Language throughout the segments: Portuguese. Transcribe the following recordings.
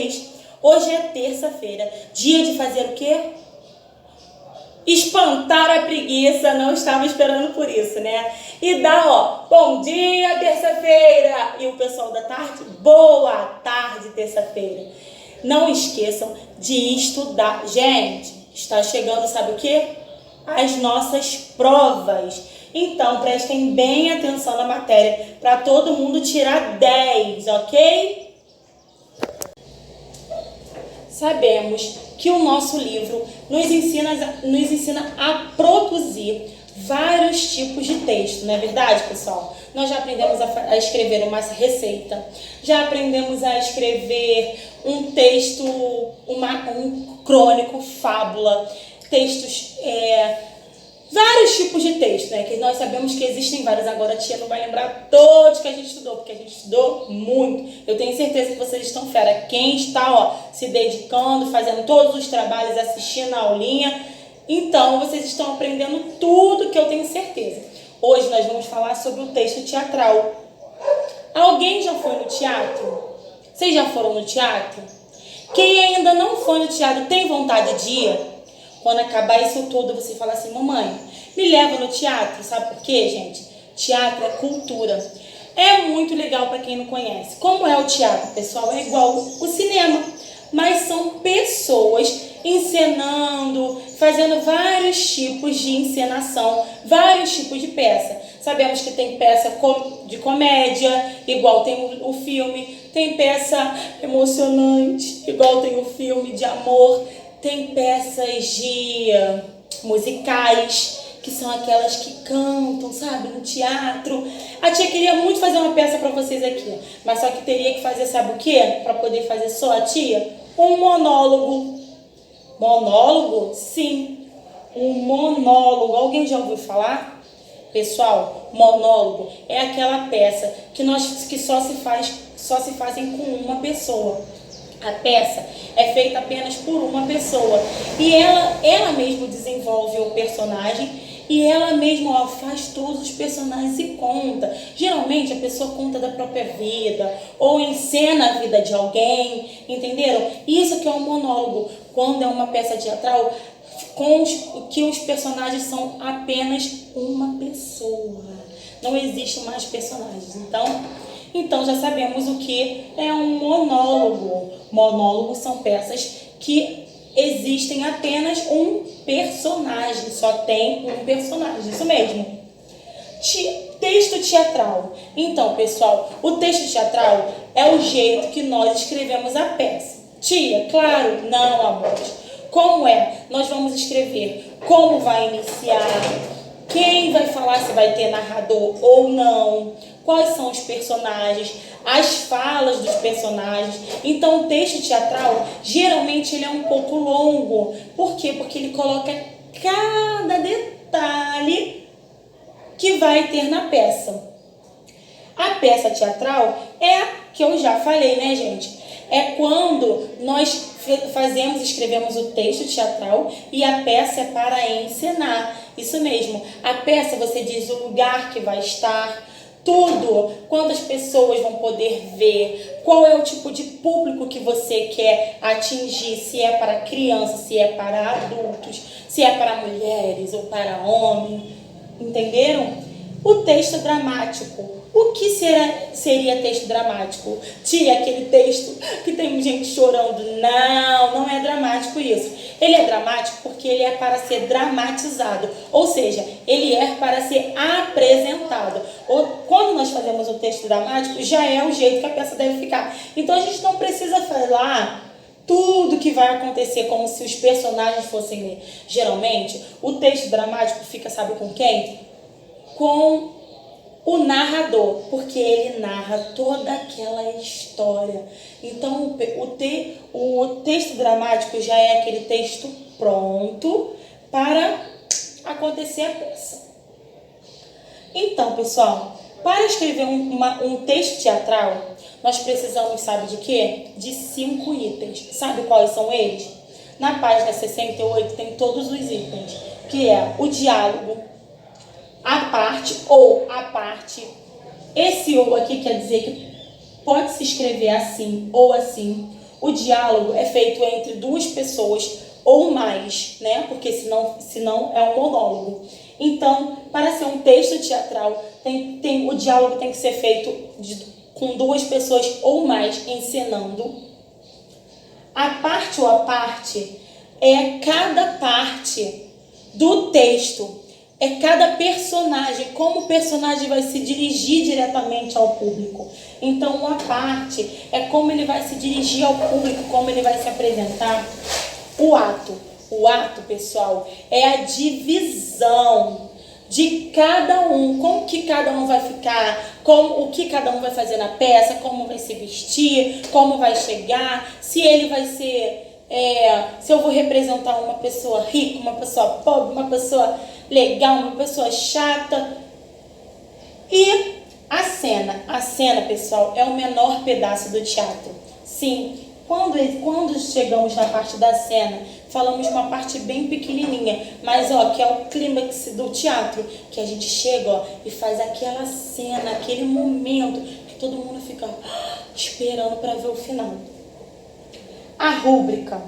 mês. Hoje é terça-feira, dia de fazer o quê? Espantar a preguiça, não estava esperando por isso, né? E dá, ó, bom dia, terça-feira! E o pessoal da tarde, boa tarde, terça-feira. Não esqueçam de estudar. Gente, está chegando, sabe o quê? As nossas provas. Então, prestem bem atenção na matéria para todo mundo tirar 10, ok? Sabemos que o nosso livro nos ensina a produzir vários tipos de texto, não é verdade, pessoal? Nós já aprendemos a escrever uma receita, já aprendemos a escrever um texto, um crônico, fábula, textos, vários tipos de texto, né? Que nós sabemos que existem vários. Agora a tia não vai lembrar todos que a gente estudou, porque a gente estudou muito. Eu tenho certeza que vocês estão fera. Quem está, ó, se dedicando, fazendo todos os trabalhos, assistindo a aulinha, então vocês estão aprendendo tudo, que eu tenho certeza. Hoje nós vamos falar sobre o texto teatral. Alguém já foi no teatro? Vocês já foram no teatro? Quem ainda não foi no teatro tem vontade de ir? Quando acabar isso tudo, você fala assim, mamãe, me leva no teatro. Sabe por quê, gente? Teatro é cultura. É muito legal para quem não conhece. Como é o teatro, pessoal? É igual o cinema. Mas são pessoas encenando, fazendo vários tipos de encenação, vários tipos de peça. Sabemos que tem peça de comédia, igual tem o filme. Tem peça emocionante, igual tem o filme de amor. Tem peças de musicais, que são aquelas que cantam, sabe, no teatro. A tia queria muito fazer uma peça para vocês aqui, mas só que teria que fazer, sabe o quê? Para poder fazer só a tia? Um monólogo. Monólogo? Sim, um monólogo. Alguém já ouviu falar? Pessoal, monólogo é aquela peça que só se fazem com uma pessoa. A peça é feita apenas por uma pessoa e ela mesma desenvolve o personagem e ela mesma faz todos os personagens e conta. Geralmente a pessoa conta da própria vida ou encena a vida de alguém, entenderam? Isso que é um monólogo, quando é uma peça teatral que os personagens são apenas uma pessoa. Não existe mais personagens. Então já sabemos o que é um monólogo. Monólogos são peças que existem apenas um personagem, só tem um personagem, isso mesmo. Texto teatral. Então, pessoal, o texto teatral é o jeito que nós escrevemos a peça. Tia, claro, não, amores. Como é? Nós vamos escrever como vai iniciar, quem vai falar, se vai ter narrador ou não, quais são os personagens, as falas dos personagens. Então o texto teatral, geralmente ele é um pouco longo. Por quê? Porque ele coloca cada detalhe que vai ter na peça. A peça teatral é a que eu já falei, né, gente? É quando nós escrevemos o texto teatral e a peça é para encenar. Isso mesmo, a peça você diz o lugar que vai estar, tudo, quantas pessoas vão poder ver, qual é o tipo de público que você quer atingir, se é para crianças, se é para adultos, se é para mulheres ou para homens, entenderam? O texto dramático. O que seria texto dramático? Tia, aquele texto que tem gente chorando. Não é dramático isso. Ele é dramático porque ele é para ser dramatizado. Ou seja, ele é para ser apresentado. Quando nós fazemos o texto dramático, já é o jeito que a peça deve ficar. Então a gente não precisa falar tudo que vai acontecer como se os personagens fossem ler. Geralmente, o texto dramático fica, sabe com quem? Com o narrador, porque ele narra toda aquela história. Então o texto dramático já é aquele texto pronto para acontecer a peça. Então, pessoal, para escrever um texto teatral, nós precisamos, sabe de quê? De 5 itens. Sabe quais são eles? Na página 68 tem todos os itens, que é o diálogo, a parte ou a parte. Esse ou aqui quer dizer que pode se escrever assim ou assim. O diálogo é feito entre duas pessoas ou mais, né? Porque senão é um monólogo. Então, para ser um texto teatral, o diálogo tem que ser feito com duas pessoas ou mais encenando. A parte ou a parte é cada parte do texto, é cada personagem, como o personagem vai se dirigir diretamente ao público. Então, uma parte é como ele vai se dirigir ao público, como ele vai se apresentar. O ato, pessoal, é a divisão de cada um, como que cada um vai ficar, o que cada um vai fazer na peça, como vai se vestir, como vai chegar, se ele vai ser... se eu vou representar uma pessoa rica, uma pessoa pobre, uma pessoa legal, uma pessoa chata. E a cena, pessoal, é o menor pedaço do teatro. Sim, quando chegamos na parte da cena, falamos uma parte bem pequenininha, mas que é o clímax do teatro, que a gente chega e faz aquela cena, aquele momento que todo mundo fica esperando para ver o final. A rúbrica,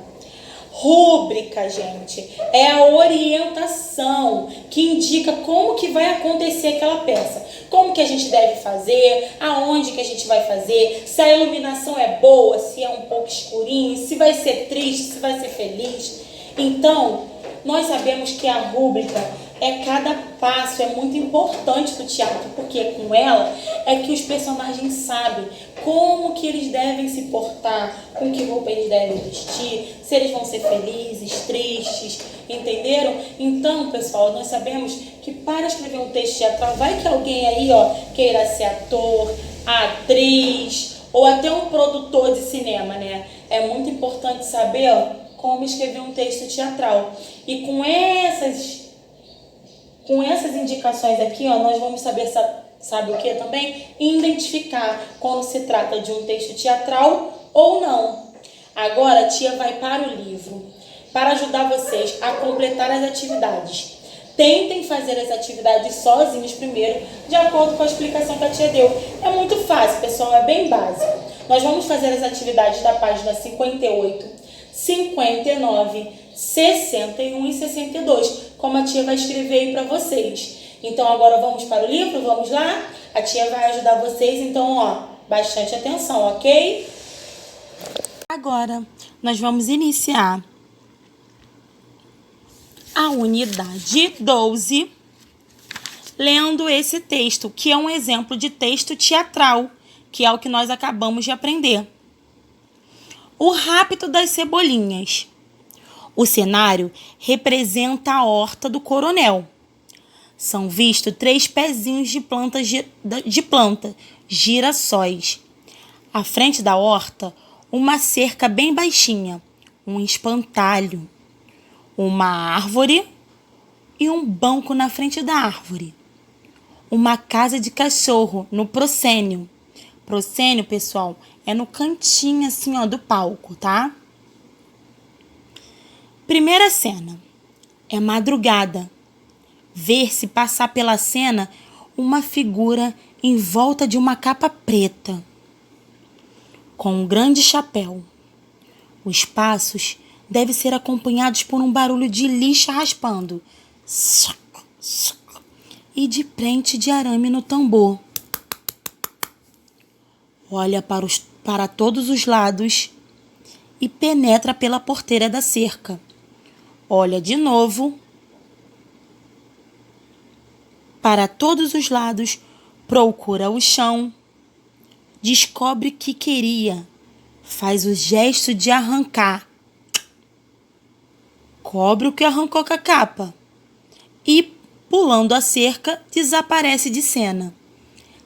gente, é a orientação que indica como que vai acontecer aquela peça, como que a gente deve fazer, aonde que a gente vai fazer, se a iluminação é boa, se é um pouco escurinho, se vai ser triste, se vai ser feliz. Então, nós sabemos que a rúbrica cada passo, é muito importante do teatro, porque com ela é que os personagens sabem como que eles devem se portar, com que roupa eles devem vestir, se eles vão ser felizes, tristes, entenderam? Então, pessoal, nós sabemos que para escrever um texto teatral, vai que alguém aí, queira ser ator, atriz, ou até um produtor de cinema, né? É muito importante saber, como escrever um texto teatral. E com essas indicações aqui, nós vamos saber, sabe o que também? Identificar quando se trata de um texto teatral ou não. Agora a tia vai para o livro, para ajudar vocês a completar as atividades. Tentem fazer as atividades sozinhos primeiro, de acordo com a explicação que a tia deu. É muito fácil, pessoal, é bem básico. Nós vamos fazer as atividades da página 58, 59, 61 e 62, como a tia vai escrever aí para vocês. Então, agora vamos para o livro? Vamos lá? A tia vai ajudar vocês, então, bastante atenção, ok? Agora, nós vamos iniciar a unidade 12, lendo esse texto, que é um exemplo de texto teatral, que é o que nós acabamos de aprender. O rapto das cebolinhas. O cenário representa a horta do coronel. São vistos 3 pezinhos de planta, girassóis. À frente da horta, uma cerca bem baixinha, um espantalho, uma árvore e um banco na frente da árvore. Uma casa de cachorro no proscênio. Proscênio, pessoal, é no cantinho assim, do palco, tá? Primeira cena. É madrugada. Vê-se passar pela cena uma figura em volta de uma capa preta, com um grande chapéu. Os passos devem ser acompanhados por um barulho de lixa raspando e de prente de arame no tambor. Olha para todos os lados e penetra pela porteira da cerca. Olha de novo para todos os lados, procura o chão, descobre que queria, faz o gesto de arrancar, cobre o que arrancou com a capa e, pulando a cerca, desaparece de cena,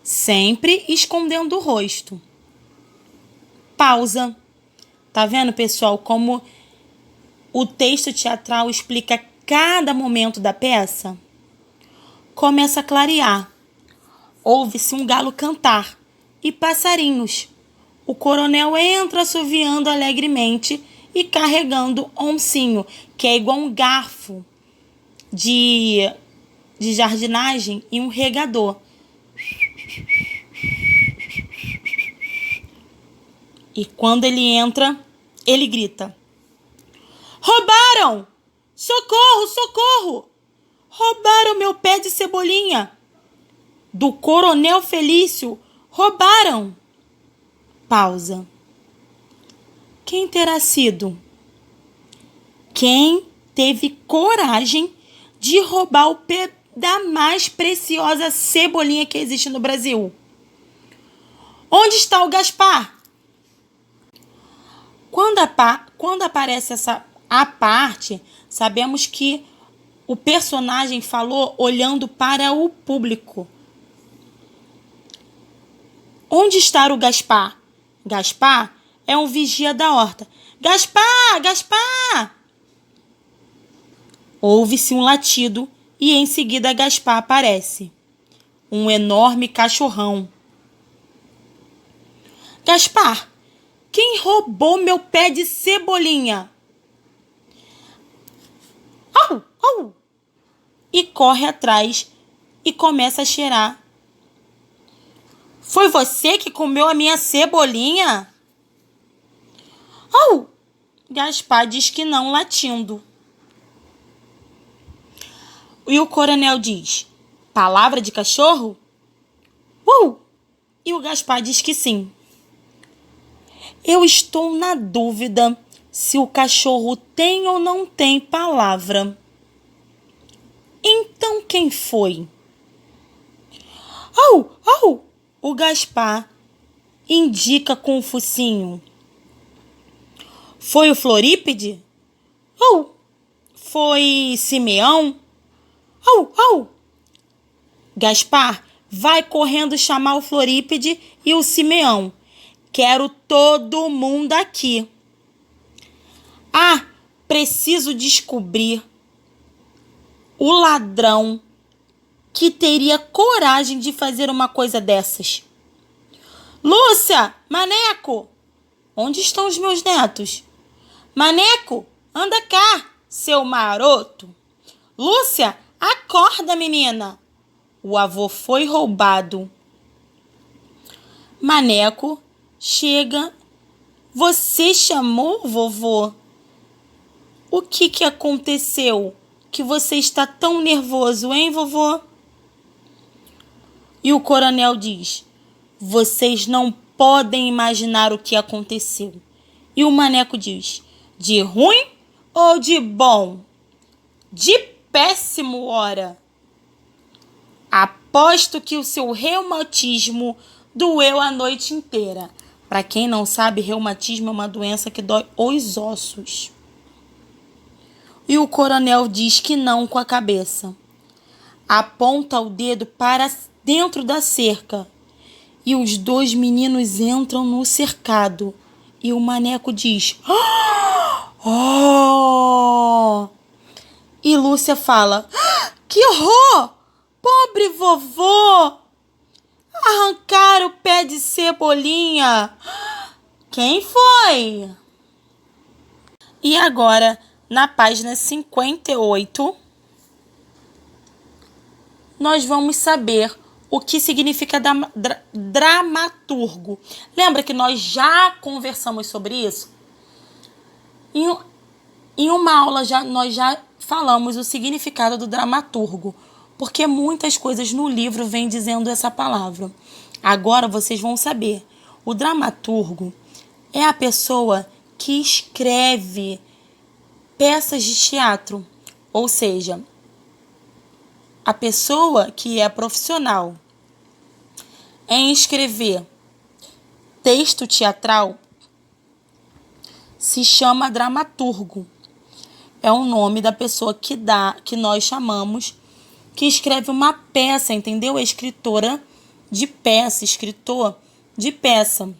sempre escondendo o rosto. Pausa. Tá vendo, pessoal, como o texto teatral explica cada momento da peça? Começa a clarear. Ouve-se um galo cantar e passarinhos. O coronel entra assoviando alegremente e carregando oncinho, que é igual um garfo de jardinagem e um regador. E quando ele entra, ele grita: roubaram! Socorro, socorro! Roubaram meu pé de cebolinha! Do Coronel Felício, roubaram! Pausa. Quem terá sido? Quem teve coragem de roubar o pé da mais preciosa cebolinha que existe no Brasil? Onde está o Gaspar? Quando aparece a parte, sabemos que o personagem falou olhando para o público. Onde está o Gaspar? Gaspar é um vigia da horta. Gaspar! Gaspar! Ouve-se um latido e em seguida Gaspar aparece. Um enorme cachorrão. Gaspar, quem roubou meu pé de cebolinha? Au, au! E corre atrás e começa a cheirar. Foi você que comeu a minha cebolinha? Au! Gaspar diz que não, latindo. E o coronel diz: palavra de cachorro? E o Gaspar diz que sim. Eu estou na dúvida se o cachorro tem ou não tem palavra. Então quem foi? Au, au! O Gaspar indica com o focinho. Foi o Florípede? Au! Foi Simeão? Au, au! Gaspar vai correndo chamar o Florípede e o Simeão. Quero todo mundo aqui. Ah, preciso descobrir o ladrão que teria coragem de fazer uma coisa dessas. Lúcia, Maneco, onde estão os meus netos? Maneco, anda cá, seu maroto. Lúcia, acorda, menina. O avô foi roubado. Maneco chega. Você chamou, vovô? O que aconteceu? Que você está tão nervoso, hein, vovô? E o coronel diz: vocês não podem imaginar o que aconteceu. E o Maneco diz: de ruim ou de bom? De péssimo, ora. Aposto que o seu reumatismo doeu a noite inteira. Para quem não sabe, reumatismo é uma doença que dói os ossos. E o coronel diz que não com a cabeça. Aponta o dedo para dentro da cerca. E os dois meninos entram no cercado. E o Maneco diz: oh! E Lúcia fala: que horror! Pobre vovô! Arrancaram o pé de cebolinha. Quem foi? E agora, na página 58, nós vamos saber o que significa dramaturgo. Lembra que nós já conversamos sobre isso? Em uma aula nós já falamos o significado do dramaturgo, porque muitas coisas no livro vêm dizendo essa palavra. Agora vocês vão saber. O dramaturgo é a pessoa que escreve peças de teatro, ou seja, a pessoa que é profissional em escrever texto teatral se chama dramaturgo. É o nome da pessoa que nós chamamos, que escreve uma peça, entendeu? É escritora de peça, escritor de peça.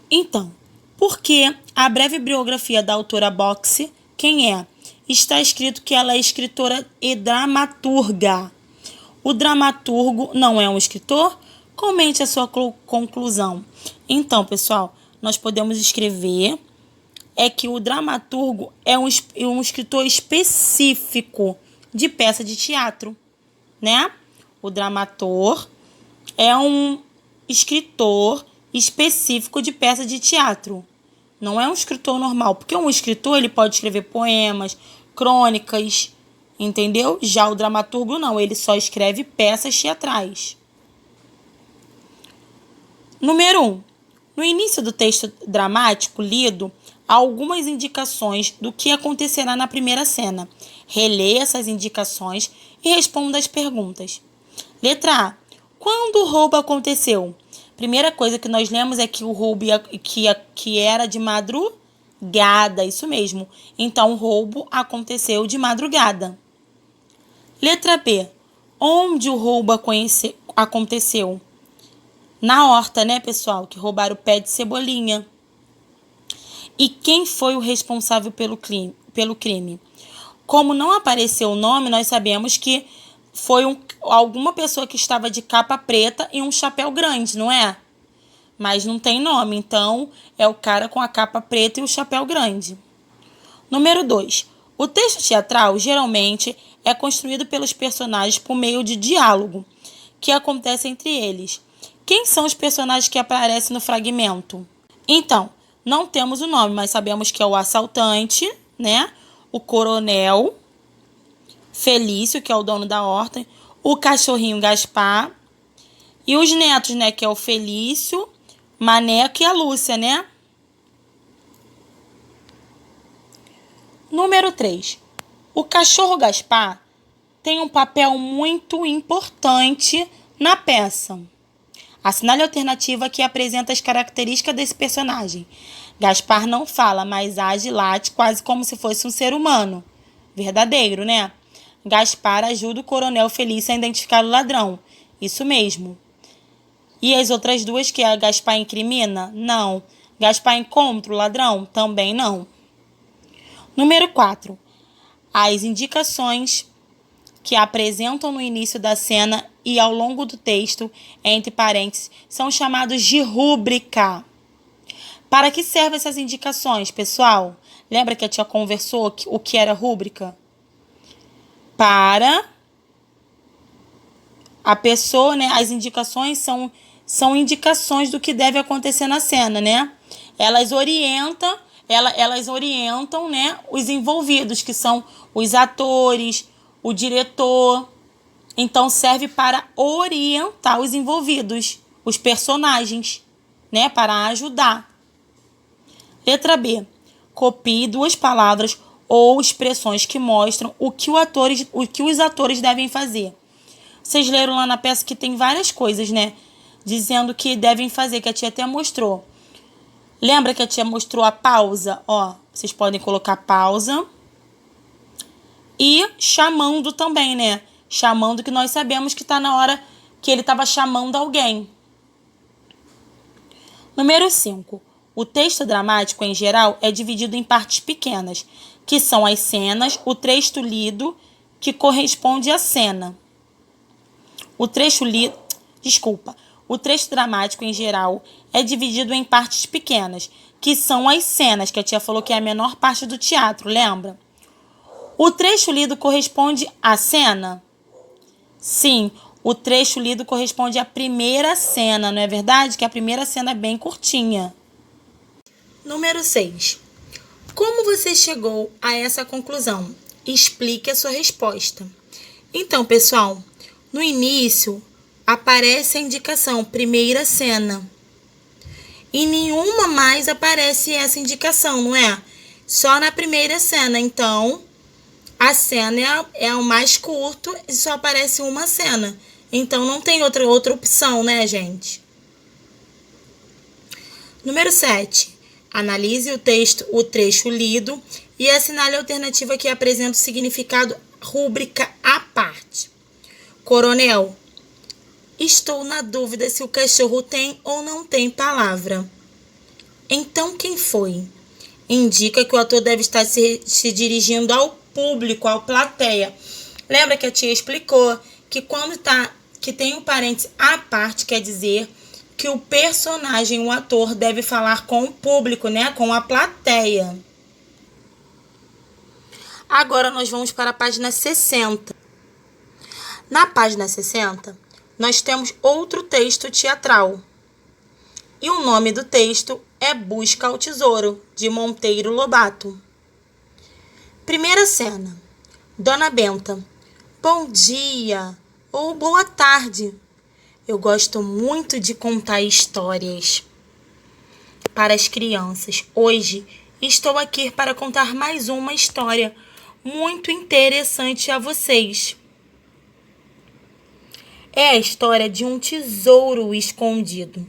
Então, por que a breve biografia da autora Boxe, quem é? Está escrito que ela é escritora e dramaturga. O dramaturgo não é um escritor? Comente a sua conclusão. Então, pessoal, nós podemos escrever que o dramaturgo é um escritor específico de peça de teatro, né? O dramaturgo é um escritor específico de peça de teatro. Não é um escritor normal, porque um escritor ele pode escrever poemas, crônicas, entendeu? Já o dramaturgo não, ele só escreve peças teatrais. Número 1. No início do texto dramático lido, há algumas indicações do que acontecerá na primeira cena. Releia essas indicações e responda as perguntas. Letra A. Quando o roubo aconteceu? Primeira coisa que nós lemos é que o roubo que era de madrugada, isso mesmo. Então, o roubo aconteceu de madrugada. Letra B. Onde o roubo aconteceu? Na horta, né, pessoal? Que roubaram o pé de cebolinha. E quem foi o responsável pelo crime? Como não apareceu o nome, nós sabemos que foi alguma pessoa que estava de capa preta e um chapéu grande, não é? Mas não tem nome, então é o cara com a capa preta e o chapéu grande. Número 2. O texto teatral geralmente é construído pelos personagens por meio de diálogo que acontece entre eles. Quem são os personagens que aparecem no fragmento? Então, não temos o nome, mas sabemos que é o assaltante, né? O coronel Felício, que é o dono da horta, o cachorrinho Gaspar e os netos, né? Que é o Felício, Maneco e a Lúcia, né? Número 3. O cachorro Gaspar tem um papel muito importante na peça. Assinale a alternativa que apresenta as características desse personagem. Gaspar não fala, mas age e late quase como se fosse um ser humano. Verdadeiro, né? Gaspar ajuda o coronel Felício a identificar o ladrão. Isso mesmo. E as outras duas, que a Gaspar incrimina? Não. Gaspar encontra o ladrão? Também não. Número 4. As indicações que apresentam no início da cena e ao longo do texto, entre parênteses, são chamados de rúbrica. Para que servem essas indicações, pessoal? Lembra que a tia conversou o que era rúbrica? Para a pessoa, né? As indicações são indicações do que deve acontecer na cena, né? Elas orientam, né, os envolvidos, que são os atores, o diretor. Então, serve para orientar os envolvidos, os personagens, né, para ajudar. Letra B. Copie 2 palavras ou expressões que mostram o que os atores devem fazer. Vocês leram lá na peça que tem várias coisas, né? Dizendo que devem fazer, que a tia até mostrou. Lembra que a tia mostrou a pausa? Ó, vocês podem colocar pausa. E chamando também, né? Chamando, que nós sabemos que está na hora que ele estava chamando alguém. Número 5. O texto dramático, em geral, é dividido em partes pequenas, que são as cenas, o texto lido, que corresponde à cena. O texto dramático, em geral, é dividido em partes pequenas, que são as cenas, que a tia falou que é a menor parte do teatro, lembra? O trecho lido corresponde à cena? Sim, o trecho lido corresponde à primeira cena, não é verdade? Que a primeira cena é bem curtinha. Número 6. Como você chegou a essa conclusão? Explique a sua resposta. Então, pessoal, no início aparece a indicação primeira cena. E nenhuma mais aparece essa indicação, não é? Só na primeira cena. Então, a cena é o mais curto e só aparece uma cena. Então, não tem outra opção, né, gente? Número 7. Analise o trecho lido e assinale a alternativa que apresenta o significado rúbrica à parte. Coronel, estou na dúvida se o cachorro tem ou não tem palavra. Então, quem foi? Indica que o ator deve estar se dirigindo ao público, à plateia. Lembra que a tia explicou que que tem um parênteses à parte, quer dizer que o personagem, o ator, deve falar com o público, né? Com a plateia. Agora nós vamos para a página 60. Na página 60, nós temos outro texto teatral. E o nome do texto é Busca ao Tesouro, de Monteiro Lobato. Primeira cena. Dona Benta. Bom dia ou boa tarde. Eu gosto muito de contar histórias para as crianças. Hoje estou aqui para contar mais uma história muito interessante a vocês. É a história de um tesouro escondido.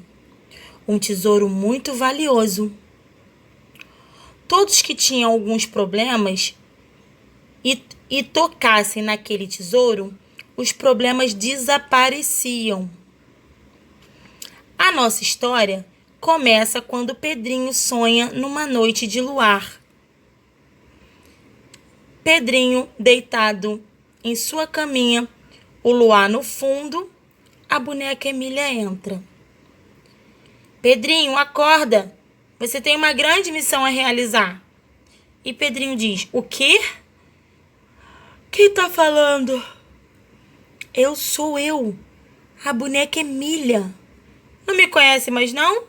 Um tesouro muito valioso. Todos que tinham alguns problemas e tocassem naquele tesouro, os problemas desapareciam. A nossa história começa quando Pedrinho sonha numa noite de luar. Pedrinho deitado em sua caminha, o luar no fundo, a boneca Emília entra. Pedrinho, acorda! Você tem uma grande missão a realizar. E Pedrinho diz, o quê? Quem tá falando? Sou eu, a boneca Emília. Não me conhece mais, não?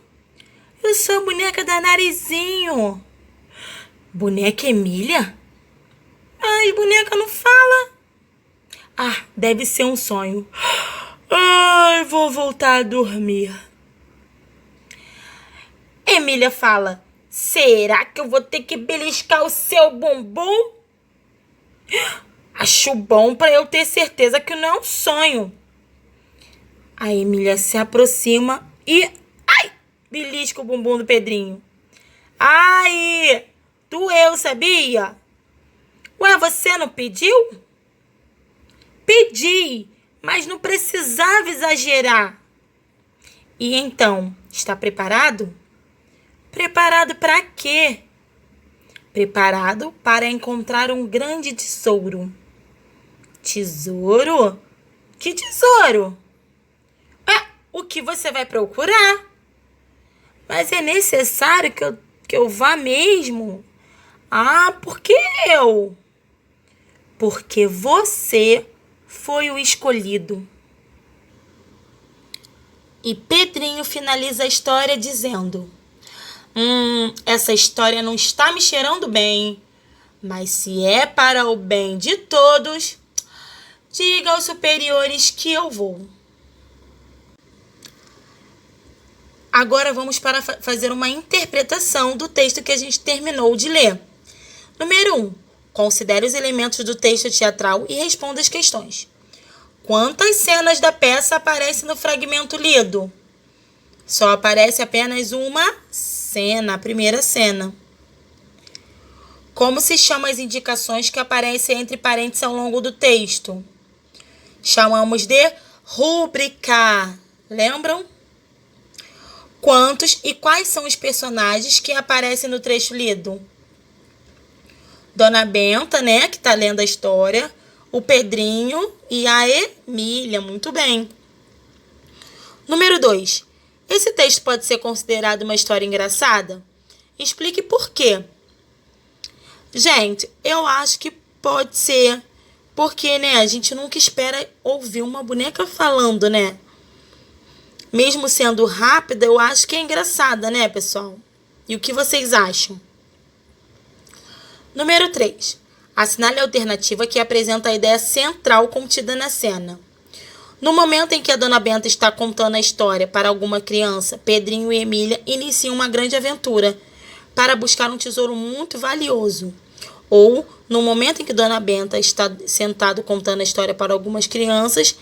Eu sou a boneca da Narizinho. Boneca Emília? Ai, boneca não fala. Ah, deve ser um sonho. Ai, vou voltar a dormir. Emília fala, será que eu vou ter que beliscar o seu bumbum? Acho bom para eu ter certeza que não é um sonho. A Emília se aproxima e... ai! Belisca o bumbum do Pedrinho. Ai! Doeu, sabia? Ué, você não pediu? Pedi, mas não precisava exagerar. E então, está preparado? Preparado para quê? Preparado para encontrar um grande tesouro. Tesouro? Que tesouro? O que você vai procurar? Mas é necessário que eu vá mesmo? Ah, por que eu? Porque você foi o escolhido. E Pedrinho finaliza a história dizendo, essa história não está me cheirando bem, mas se é para o bem de todos, diga aos superiores que eu vou. Agora vamos para fazer uma interpretação do texto que a gente terminou de ler. Número 1. Considere os elementos do texto teatral e responda as questões. Quantas cenas da peça aparecem no fragmento lido? Só aparece apenas uma cena, a primeira cena. Como se chamam as indicações que aparecem entre parênteses ao longo do texto? Chamamos de rúbrica. Lembram? Quantos e quais são os personagens que aparecem no trecho lido? Dona Benta, né, que está lendo a história, o Pedrinho e a Emília. Muito bem. Número 2. Esse texto pode ser considerado uma história engraçada? Explique por quê. Gente, eu acho que pode ser, porque, né, a gente nunca espera ouvir uma boneca falando, né? Mesmo sendo rápida, eu acho que é engraçada, né, pessoal? E o que vocês acham? Número 3. Assinale a alternativa que apresenta a ideia central contida na cena. No momento em que a Dona Benta está contando a história para alguma criança, Pedrinho e Emília iniciam uma grande aventura para buscar um tesouro muito valioso. Ou, no momento em que Dona Benta está sentada contando a história para algumas crianças,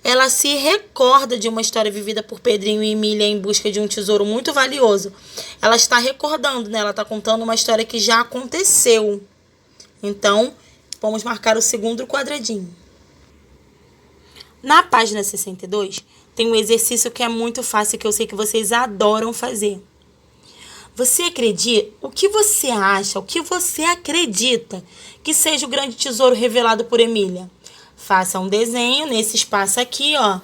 ela se recorda de uma história vivida por Pedrinho e Emília em busca de um tesouro muito valioso. Ela está recordando, né? Ela está contando uma história que já aconteceu. Então, vamos marcar o segundo quadradinho. Na página 62, tem um exercício que é muito fácil, que eu sei que vocês adoram fazer. Você acredita? O que você acha, o que você acredita que seja o grande tesouro revelado por Emília? Faça um desenho nesse espaço aqui, ó.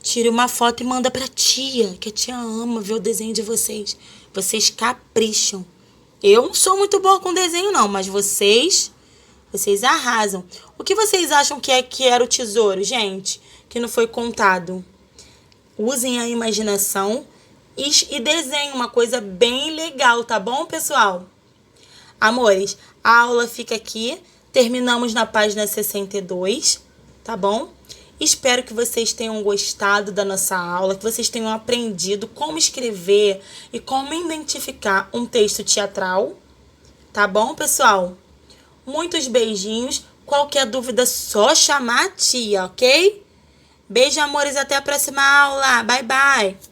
Tire uma foto e manda pra tia, que a tia ama ver o desenho de vocês. Vocês capricham. Eu não sou muito boa com desenho, não, mas vocês arrasam. O que vocês acham que era o tesouro, gente? Que não foi contado. Usem a imaginação e desenhe uma coisa bem legal, tá bom, pessoal? Amores, a aula fica aqui. Terminamos na página 62, tá bom? Espero que vocês tenham gostado da nossa aula, que vocês tenham aprendido como escrever e como identificar um texto teatral, tá bom, pessoal? Muitos beijinhos. Qualquer dúvida, só chamar a tia, ok? Beijo, amores, até a próxima aula. Bye, bye!